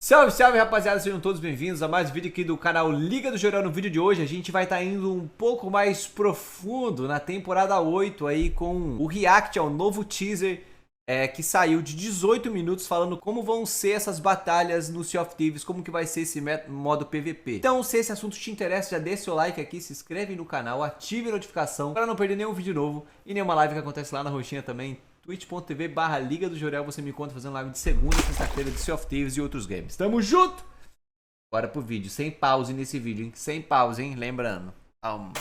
Salve, salve rapaziada, sejam todos bem-vindos a mais um vídeo aqui do canal Liga do Jorel. No vídeo de hoje a gente vai estar indo um pouco mais profundo na temporada 8 aí com o react ao novo teaser que saiu de 18 minutos falando como vão ser essas batalhas no Sea of Thieves, como que vai ser esse modo PVP. Então, se esse assunto te interessa, já deixa seu like aqui, se inscreve no canal, ative a notificação para não perder nenhum vídeo novo e nenhuma live que acontece lá na roxinha também. twitch.tv/Liga do Jorel, você me encontra fazendo live de segunda e sexta-feira de Sea of Thieves e outros games. Tamo junto! Bora pro vídeo, sem pause nesse vídeo, hein? Sem pause, hein? Lembrando. Danado.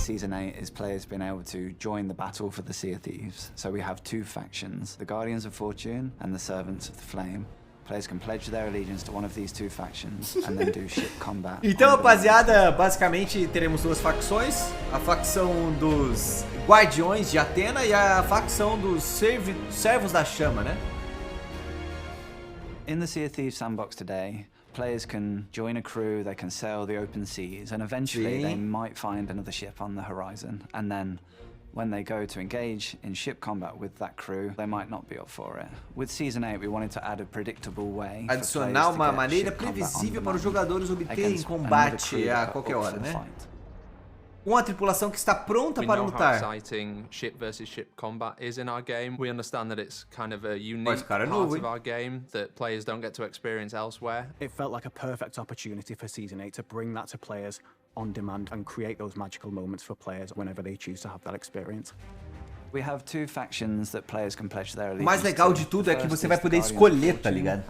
Season 8 is players being able to join the battle for the Sea of Thieves. So we have two factions, the Guardians of Fortune and the Servants of the Flame. Players can pledge their allegiance to one of these two factions and then do ship combat. Então, rapaziada, basicamente teremos duas facções. A facção dos Guardiões de Atena e a facção dos Servos da Chama, né? In the Sea of Thieves sandbox today, players can join a crew, they can sail the open seas, and eventually they might find another ship on the horizon. And then, when they go to engage in ship combat with that crew, they might not be up for it. With Season 8, we wanted to add a predictable way. Adicionar uma maneira previsível para os jogadores obterem combate a qualquer hora, né? Uma tripulação que está pronta para lutar. Exciting ship versus ship combat is in our game. We understand that it's kind of a unique part of our game that players don't get to experience elsewhere. It felt like a perfect opportunity for Season 8 to bring that to players on demand and create those magical moments for players whenever they choose to have that experience. We have two factions that players can pledge their allegiance. O mais legal de tudo é que você vai poder escolher, tá ligado?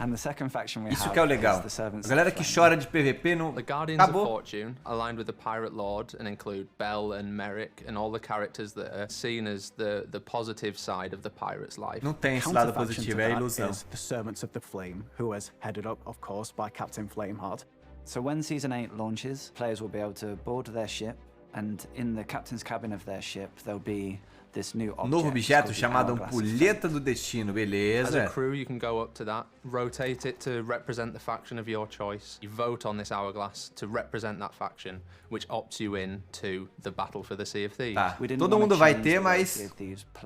Isso que é o legal. A galera que chora de PVP não acabou. Fortune aligned with the Pirate Lord and include Bell and Merrick and all the characters that are seen as the positive side of the pirate's life. Não tem esse lado positivo, é a ilusão. The Servants of the Flame, who is headed up, of course, by Captain Flameheart. So when Season 8 launches, players will be able to board their ship, and in the captain's cabin of their ship, there'll be this new object, novo objeto chamado Ampulheta do Destino, beleza? As a crew, you can go up to that, rotate it to represent the faction of your choice. You vote on this hourglass to represent that faction, which opts you in to the battle for the Sea of Thieves. Tá. Todo mundo vai ter, mas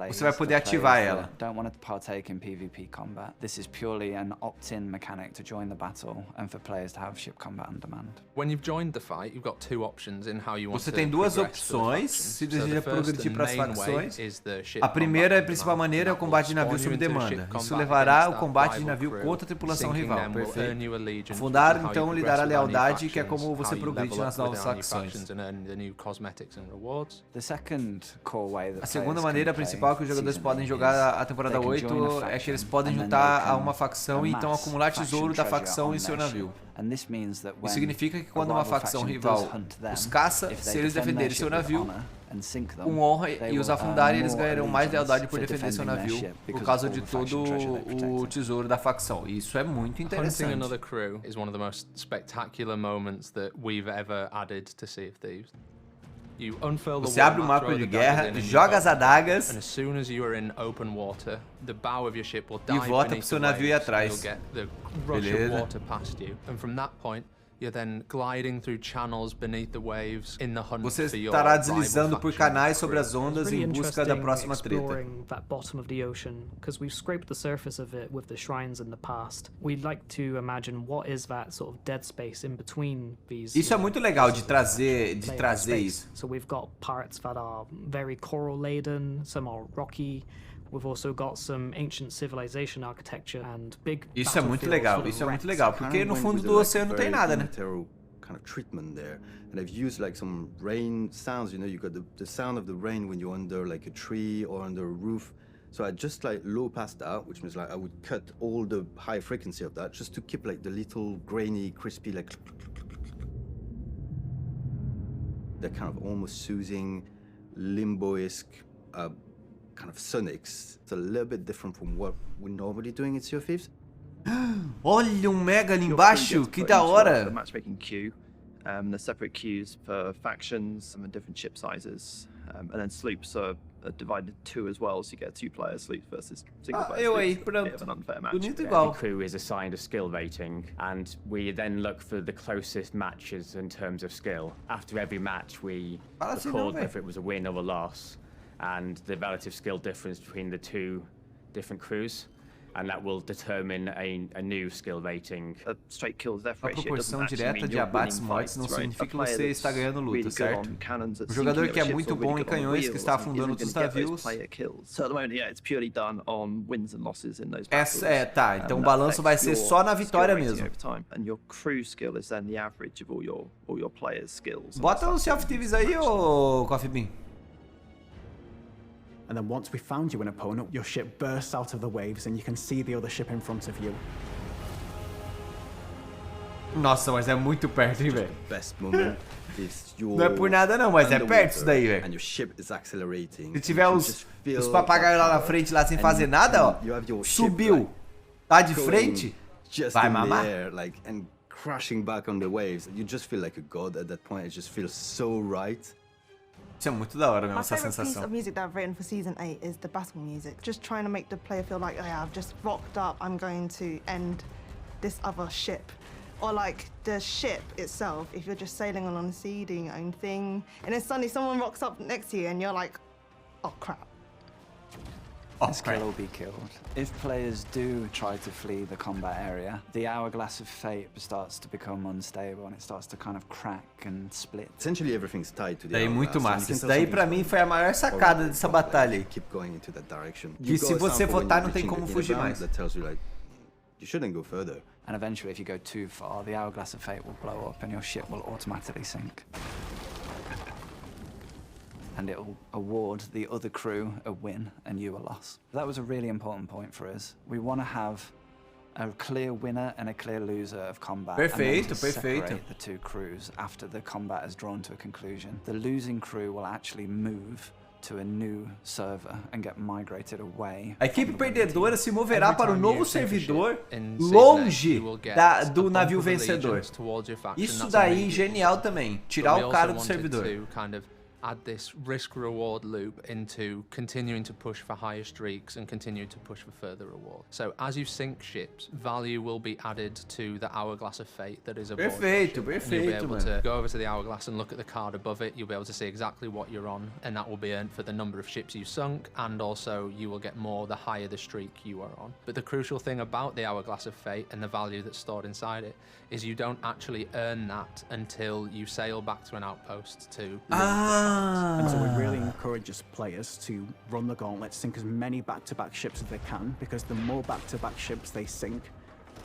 você vai poder ativar ela. Don't want to partake in PvP combat. This is purely an opt-in mechanic to join the battle and for players to have ship combat on demand. When you've joined the fight, you've got two options in how you want to Você tem duas opções se deseja progredir para as facções. A primeira e principal maneira é o combate de navio sob demanda. Isso levará o combate de navio contra a tripulação rival. Perfeito. Fundar, então, lhe dará lealdade, que é como você progride nas novas facções. A segunda maneira principal que os jogadores podem jogar a temporada 8 é que eles podem juntar a uma facção e então acumular tesouro da facção em seu navio. Isso significa que quando uma facção rival os caça, se eles defenderem seu navio com honra e os afundarem, eles ganharão mais lealdade por defender seu navio por causa de todo o tesouro da facção. E isso é muito interessante. Hunting another crew is one of the most spectacular moments that we've ever added to Sea of Thieves. Você abre o mapa de guerra, joga as adagas e volta pro seu navio e atrás. Beleza. Você estará deslizando por canais sobre as ondas em busca da próxima treta. Isso é muito legal de trazer isso. So we've got parts that are very coral laden, some are rocky. We've also got some ancient civilization architecture and big. Isso é muito legal, porque no fundo do oceano não tem nada, né? Kind of treatment there, and I've used like some rain sounds. You know, you got the sound of the rain when you're under like a tree or under a roof. So I just like low passed out, which means like I would cut all the high frequency of that just to keep like the little grainy, crispy like. They're kind of almost soothing, limbo-esque kind of sonics. It's a little bit different from what we're normally doing in Sea of Thieves. Olha mega ali embaixo, que da hora! The matchmaking queue, there's separate queues for factions and different ship sizes, and then sloops are are divided into 2 as well, so you get 2 player sleeps versus single player eu aí, sleeps. Bit pronto. of an unfair match. Bonito Every igual. crew is assigned a skill rating, and we then look for the closest matches in terms of skill. After every match, we record whether it was a win or a loss, and the relative skill difference between the 2 different crews, and that will determine a new skill rating. A straight kills death A ratio proporção doesn't direta actually de mean you're abates e winning mortes fights, não right? significa A que player você that's está ganhando really luta, good certo? on cannons at O jogador sinking que é their muito ships or bom really em good on canhões, que wheels está afundando isn't outros gonna get those navios. player kills. So at the moment, yeah, it's purely done on wins and losses in those Essa battles. tá, então o That balanço vai affects ser your só na skill vitória rating mesmo. over time. And your crew skill is then the average of all your players' skills. Bota no Sea of Thieves aí, ô Coffee Bean. And then once we found you an opponent, your ship bursts out of the waves and you can see the other ship in front of you. Nossa, mas é muito perto, hein, velho? Best moment is your Não é por nada não, mas é perto isso daí, and velho. your ship is accelerating. Se tiver os papagaios lá na frente, lá sem and fazer nada, ó, you have your ship, subiu, like, tá de going frente, just vai in the mamar. air, like, and crashing back on the waves. You just feel like a god at that point. It just feels so right. Isso é muito da hora mesmo, My essa favourite piece sensação. of music that I've written for season 8 is the battle music. Just trying to make the player feel like, oh yeah, I've just rocked up, I'm going to end this other ship. Or like the ship itself, if you're just sailing on the sea, doing your own thing, and then suddenly someone rocks up next to you and you're like, oh crap. Oh, This kill will be killed. If players do try to flee the combat area, the hourglass of fate starts to become unstable and it starts to kind of crack and split. Essentially everything's tied to the Daí muito hourglass, and massa. you can Isso tell daí something's pra mim foi a maior sacada dessa batalha aí. Keep going into that direction. Que You se got a você sample when votar you're não tem reaching como the fugir inner mais. bound That tells you like you shouldn't go further. And eventually, if you go too far, the hourglass of fate will blow up and your ship will automatically sink. And it will award the other crew a win and you a loss. That was a really important point for us. We want to have a clear winner and a clear loser of combat. Perfeito, and then to perfeito. separate the 2 crews after the combat is drawn to a conclusion. The losing crew will actually move to a new server and get migrated away. A equipe perdedora se moverá para o novo servidor in longe season 8, you will get do a navio bump of vencedor. allegiance towards your faction. Isso That's daí immediate. genial também, tirar But we o also cara do wanted servidor. to kind of add this risk-reward loop into continuing to push for higher streaks and continue to push for further reward. So as you sink ships, value will be added to the hourglass of fate that is aboard your Perfeito, ship. And you'll be perfeito, able mano. to go over to the hourglass and look at the card above it. You'll be able to see exactly what you're on, and that will be earned for the number of ships you sunk, and also you will get more the higher the streak you are on. But the crucial thing about the hourglass of fate and the value that's stored inside it is you don't actually earn that until you sail back to an outpost to And so we really encourage us players to run the gauntlet, sink as many back-to-back ships as they can, because the more back-to-back ships they sink,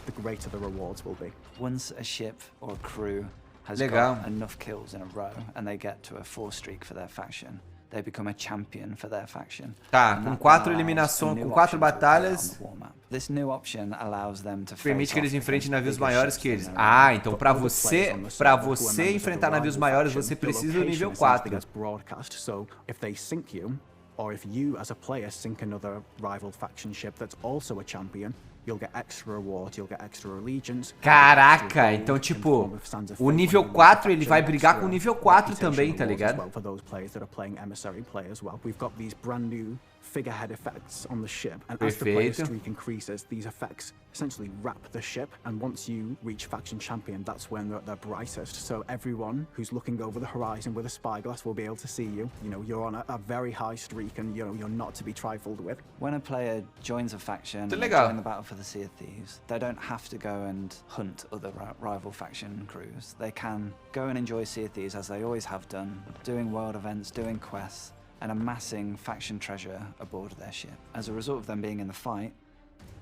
the greater the rewards will be. Once a ship or a crew has Legal. got enough kills in a row and they get to a 4 streak for their faction, they become a champion for their faction. Tá, And com that 4 allows eliminações, a new com 4 option to appear on batalhas, the war map. This new option allows them to permite face que eles off enfrentem against navios bigger maiores ships que than eles. their Ah, own. então For pra other players você, on the pra server who are você members of enfrentar the navios rival maiores, faction, você the precisa do location nível essentially 4. gets broadcast, so if they sink you, or if you as a player sink another rival faction ship that's also a champion, you'll get extra reward, you'll get extra allegiance. Caraca, então tipo, o nível 4 ele vai brigar com o nível 4 também, tá ligado? For those players that are playing emissary play as well. We've got these brand new figurehead effects on the ship, and as the player Perfeito. streak increases, these effects essentially wrap the ship, and once you reach faction champion, that's when they're at their brightest. So everyone who's looking over the horizon with a spyglass will be able to see you. You know, you're on a very high streak, and you know, you're not to be trifled with. When a player joins a faction and they legal. join the battle for the Sea of Thieves, they don't have to go and hunt other rival faction crews. They can go and enjoy Sea of Thieves as they always have done, doing world events, doing quests, and amassing faction treasure aboard their ship. As a result of them being in the fight,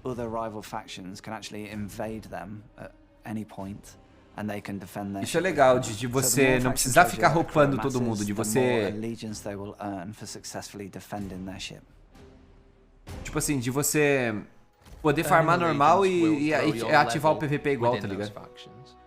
other rival factions can actually invade them at any point, and they can defend their Isso é ship. legal, de você não precisar ficar roupando todo amasses, mundo, de the more você, allegiance they will earn for successfully defending their ship. tipo assim, de você poder farmar normal e ativar o PVP igual, tá ligado?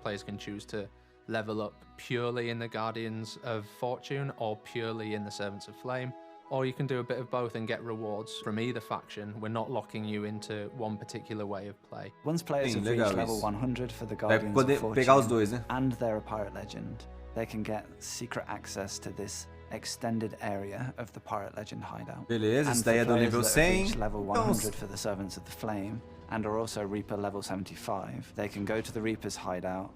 Players can choose to level up purely in the Guardians of Fortune or purely in the Servants of Flame, or you can do a bit of both and get rewards from either faction. We're not locking you into one particular way of play. Once players Sim, have legal reached level isso. 100 for the Vai Guardians poder of Fortune pegar os dois, né? and they're a pirate legend, they can get secret access to this extended area of the Pirate Legend hideout. Beleza, And isso for daí é do players nível that have 100. reached level 100 for the Servants of the Flame, and are also Reaper level 75, they can go to the Reaper's hideout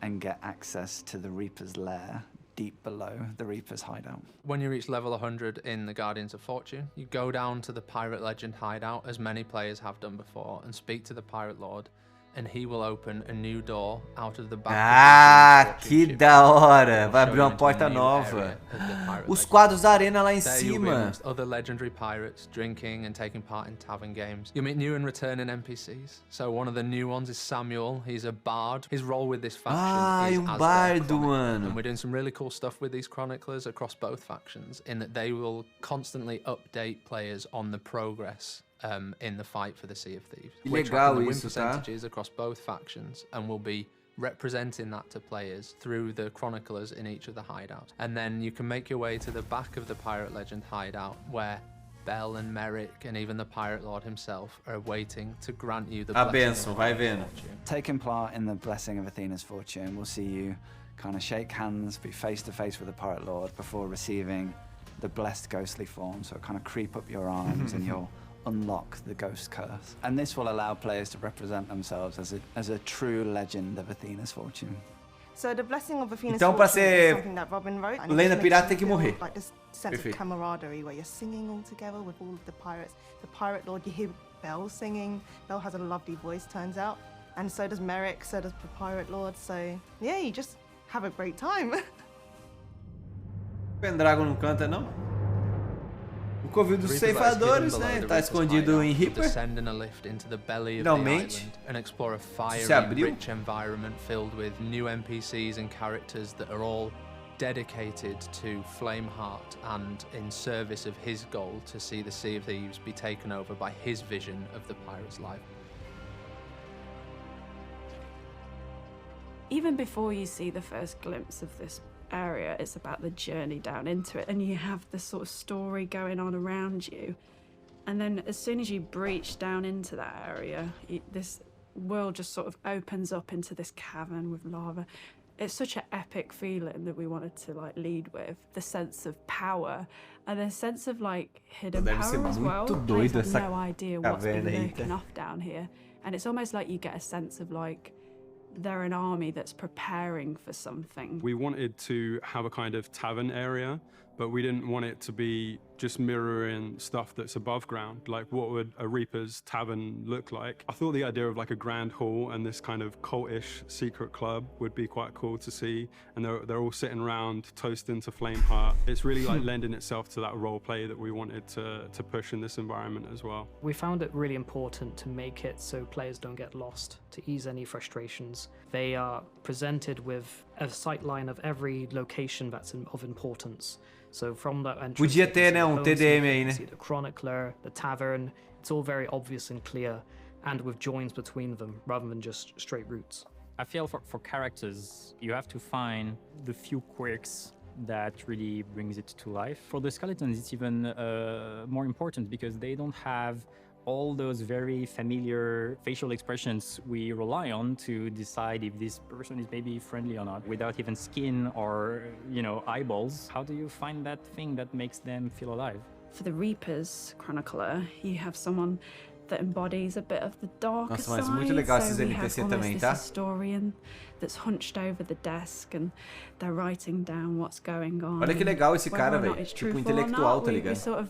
and get access to the Reaper's lair deep below the Reaper's hideout. When you reach level 100 in the Guardians of Fortune, you go down to the Pirate Legend hideout, as many players have done before, and speak to the Pirate Lord, and he will open a new door out of the back Ah, of the que ship, da hora! and Vai show abrir you uma into a porta new nova. area of the Pirate Os Legend. quadros da arena lá em There you'll be cima. amongst other legendary pirates, drinking and taking part in tavern games. You'll meet new and returning NPCs. So one of the new ones is Samuel. He's a bard. His role with this faction Ah, is um as their bardo, chronicler. mano. And we're doing some really cool stuff with these chroniclers across both factions, in that they will constantly update players on the progress in the fight for the Sea of Thieves. Que We're legal tracking the win isso, tá? percentages across both factions, and will be representing that to players through the chroniclers in each of the hideouts. And then you can make your way to the back of the Pirate Legend hideout, where Bell and Merrick and even the Pirate Lord himself are waiting to grant you the A blessing bênção, of vai Athena's vendo. fortune. Taking part in the Blessing of Athena's Fortune, we'll see you kind of shake hands, be face to face with the Pirate Lord before receiving the blessed ghostly form. So kind of creep up your arms and you'll unlock the ghost curse. And this will allow players to represent themselves as a true legend of Athena's fortune. So the blessing of Athena's Então, pra fortune is ser something that Robin wrote. and it lenda just pirata makes tem que you feel morrer. Like this sense Perfeito. of camaraderie where you're singing all together with all of the pirates. The Pirate Lord, you hear Belle singing. Belle has a lovely voice, turns out. And so does Merrick, so does the Pirate Lord. So yeah, you just have a great time. Pendragon não canta, não? O covil dos The Reaper's Light is hidden ceifadores, below né? the Tá Reaper's escondido hideout. em You'll Reaper. descend in a lift into the belly of the Finalmente. island and explore a fiery, abriu. rich environment filled with new NPCs and characters that are all dedicated to Flameheart and in service of his goal to see the Sea of Thieves be taken over by his vision of the pirate's life. Even before you see the first glimpse of this area, it's about the journey down into it, and you have this sort of story going on around you. And then as soon as you breach down into that area, this world just sort of opens up into this cavern with lava. It's such an epic feeling that we wanted to like lead with, the sense of power and the sense of like hidden Deve ser power as well. muito Players doido have essa no idea what's been caverna aí, lurking off down here, and it's almost like you get a sense of like they're an army that's preparing for something. We wanted to have a kind of tavern area, but we didn't want it to be just mirroring stuff that's above ground. Like, what would a Reaper's tavern look like? I thought the idea of like a grand hall and this kind of cultish secret club would be quite cool to see. And they're all sitting around toasting to Flameheart. It's really like lending itself to that role play that we wanted to push in this environment as well. We found it really important to make it so players don't get lost, to ease any frustrations. They are presented with a sightline of every location that's of importance. So from that entrance, Podia you can ter, see né, the um boat, TDM you aí, can né? see the chronicler, the tavern. It's all very obvious and clear, and with joins between them rather than just straight routes. I feel for characters, you have to find the few quirks that really brings it to life. For the skeletons, it's even more important because they don't have all those very familiar facial expressions we rely on to decide if this person is maybe friendly or not, without even skin or, you know, eyeballs. How do you find that thing that makes them feel alive? For the Reaper's chronicler, you have someone that embodies a bit of the darker Nossa, mas side. muito legal esses So we have NPC almost também, this tá? historian that's hunched over the desk and they're writing down what's going on. Olha que legal esse Whether cara, or not velho. it's Tipo, truthful or intelectual, not, tá we ligado? sort of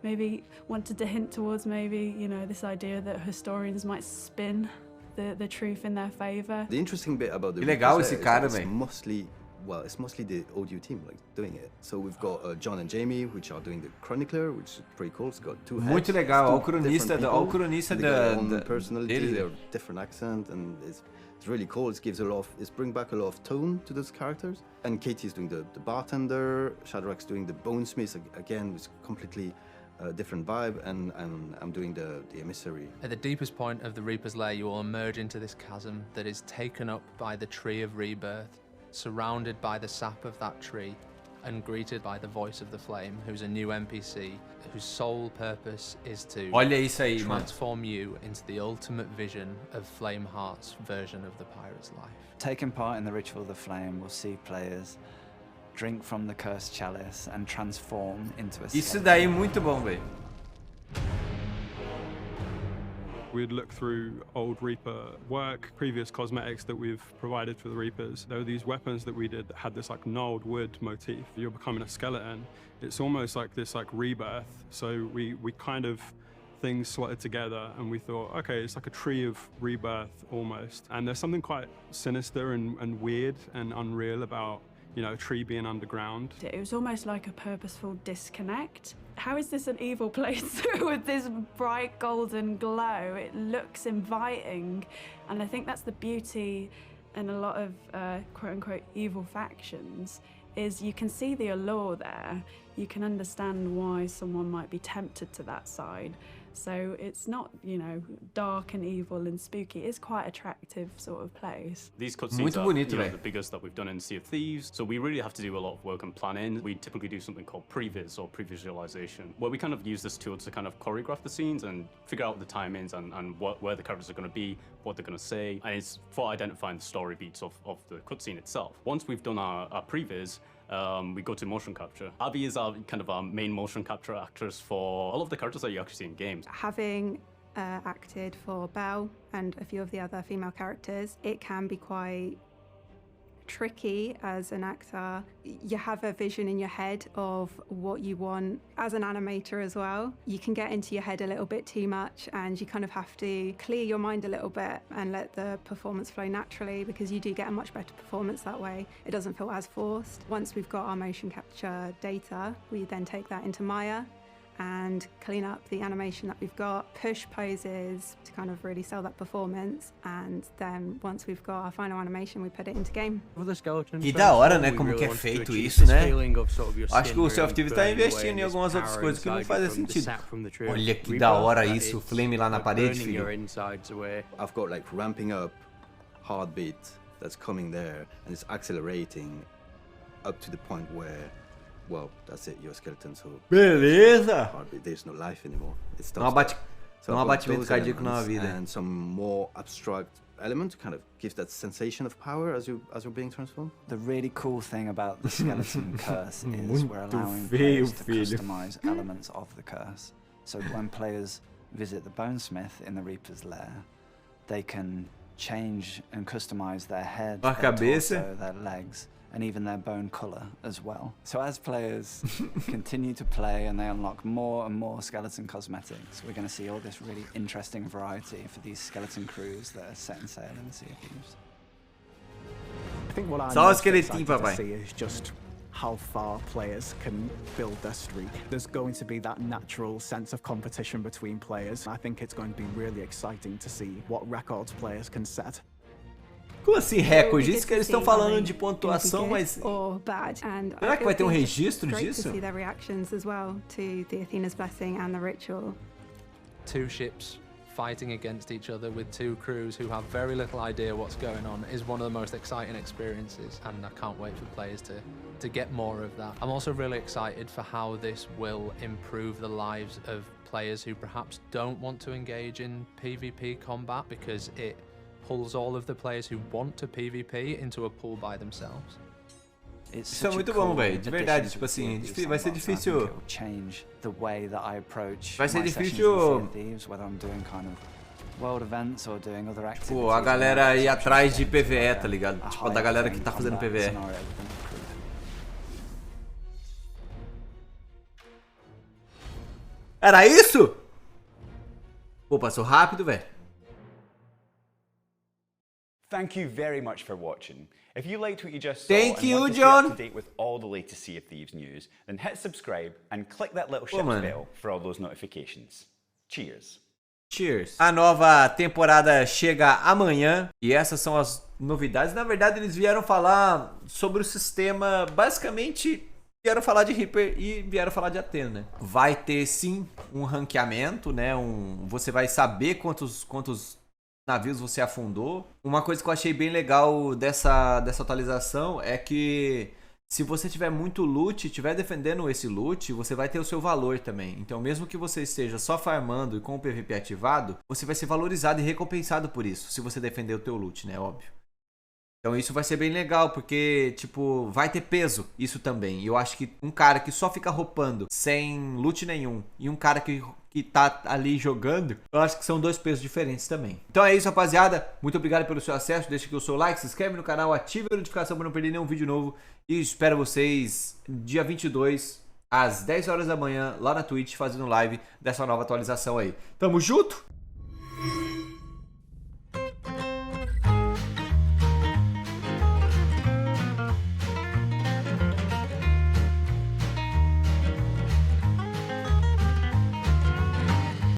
maybe wanted to hint towards maybe, you know, this idea that historians might spin the truth in their favor. The interesting bit about the Que legal Reapers esse there cara, is that velho. it's mostly the audio team like doing it. So we've got John and Jamie, which are doing the chronicler, which is pretty cool. It's got two heads. Muito legal, two ó o cronista, different ó o people, cronista they got their own da personality, dele. their different accent, and it's really cool. It gives a lot of, it's bring back a lot of tone to those characters. And Katie's doing the bartender, Shadrack's doing the bonesmith, again, it's completely different vibe, and I'm doing the emissary. At the deepest point of the Reaper's Lair, you will emerge into this chasm that is taken up by the Tree of Rebirth, surrounded by the sap of that tree, and greeted by the voice of the Flame, who's a new NPC, whose sole purpose is to Olha isso aí, mano. transform you into the ultimate vision of Flameheart's version of the pirate's life. Taking part in the Ritual of the Flame will see players drink from the cursed chalice and transform into a Isso daí é muito bom, velho. We'd look through old Reaper work, previous cosmetics that we've provided for the Reapers. There were these weapons that we did that had this like gnarled wood motif. You're becoming a skeleton. It's almost like this like rebirth. So we kind of things slotted together and we thought, okay, it's like a tree of rebirth almost. And there's something quite sinister and weird and unreal about, you know, a tree being underground. It was almost like a purposeful disconnect. How is this an evil place with this bright golden glow? It looks inviting, and I think that's the beauty in a lot of quote-unquote evil factions, is you can see the allure there. You can understand why someone might be tempted to that side. So it's not, you know, dark and evil and spooky. It's quite attractive sort of place. These cutscenes are the biggest that we've done in Sea of Thieves, so we really have to do a lot of work and planning. We typically do something called previs or pre-visualization, where we kind of use this tool to kind of choreograph the scenes and figure out the timings and where the characters are going to be, what they're going to say, and it's for identifying the story beats of the cutscene itself. Once we've done our previs, we go to motion capture. Abby is our main motion capture actress for all of the characters that you actually see in games. Having acted for Belle and a few of the other female characters, it can be quite tricky as an actor. You have a vision in your head of what you want. As an animator as well, you can get into your head a little bit too much and you kind of have to clear your mind a little bit and let the performance flow naturally, because you do get a much better performance that way. It doesn't feel as forced. Once we've got our motion capture data, we then take that into Maya and clean up the animation that we've got, push poses to kind of really sell that performance, and then once we've got our final animation, we put it into game. Que da hora, né, como que é feito isso, né? Acho que o Sea of Thieves tá investindo em algumas outras coisas que não fazem sentido. Olha que da hora isso, o flame lá na parede, filho. I've got like ramping up heartbeat that's coming there, and it's accelerating up to the point where, well, that's it, you're a skeleton, so... Beleza! There's no life anymore. It stops. Não há batimento cardíaco na vida. And some more abstract element to kind of give that sensation of power as you're being transformed. The really cool thing about the skeleton curse is we're allowing players to customize elements of the curse. So when players visit the bonesmith in the Reaper's lair, they can change and customize their head, their torso, their legs, and even their bone color as well. So as players continue to play and they unlock more and more skeleton cosmetics, we're going to see all this really interesting variety for these skeleton crews that are setting sail in the Sea of Thieves. I think what I'm most excited to see is just how far players can build their streak. There's going to be that natural sense of competition between players. I think it's going to be really exciting to see what records players can set. Como assim recorde? Isso que eles estão falando de pontuação, mas... Será que vai ter um registro disso? Two ships fighting against each other with two crews who have very little idea what's going on is one of the most exciting experiences, and I can't wait for players to get more of that. I'm also really excited for how this will improve the lives of players who perhaps don't want to engage in PvP combat, because it pulls all of the players who want to PvP into a pool by themselves. Isso é muito bom, velho, de verdade, tipo assim, vai ser difícil. Vai ser difícil. Tipo, a galera ir atrás de PvE, tá ligado? Tipo, da galera que tá fazendo PvE. Era isso? Pô, passou rápido, velho. Thank you very much for watching. If you liked what you just saw and want to stay up to date with all the latest Sea of Thieves news, then hit subscribe and click that little ship bell for all those notifications. Cheers. Cheers. A nova temporada chega amanhã e essas são as novidades. Na verdade, eles vieram falar sobre o sistema, basicamente vieram falar de Reaper e vieram falar de Athena, né? Vai ter sim um ranqueamento, né? Você vai saber quantos navios você afundou. Uma coisa que eu achei bem legal dessa atualização é que se você tiver muito loot, estiver defendendo esse loot, você vai ter o seu valor também. Então mesmo que você esteja só farmando e com o PVP ativado, você vai ser valorizado e recompensado por isso, se você defender o teu loot, né? Óbvio. Então isso vai ser bem legal, porque, tipo, vai ter peso isso também. E eu acho que um cara que só fica roupando sem loot nenhum e um cara que tá ali jogando, eu acho que são dois pesos diferentes também. Então é isso, rapaziada. Muito obrigado pelo seu acesso. Deixa aqui o seu like, se inscreve no canal, ative a notificação para não perder nenhum vídeo novo. E espero vocês dia 22, às 10 horas da manhã, lá na Twitch, fazendo live dessa nova atualização aí. Tamo junto?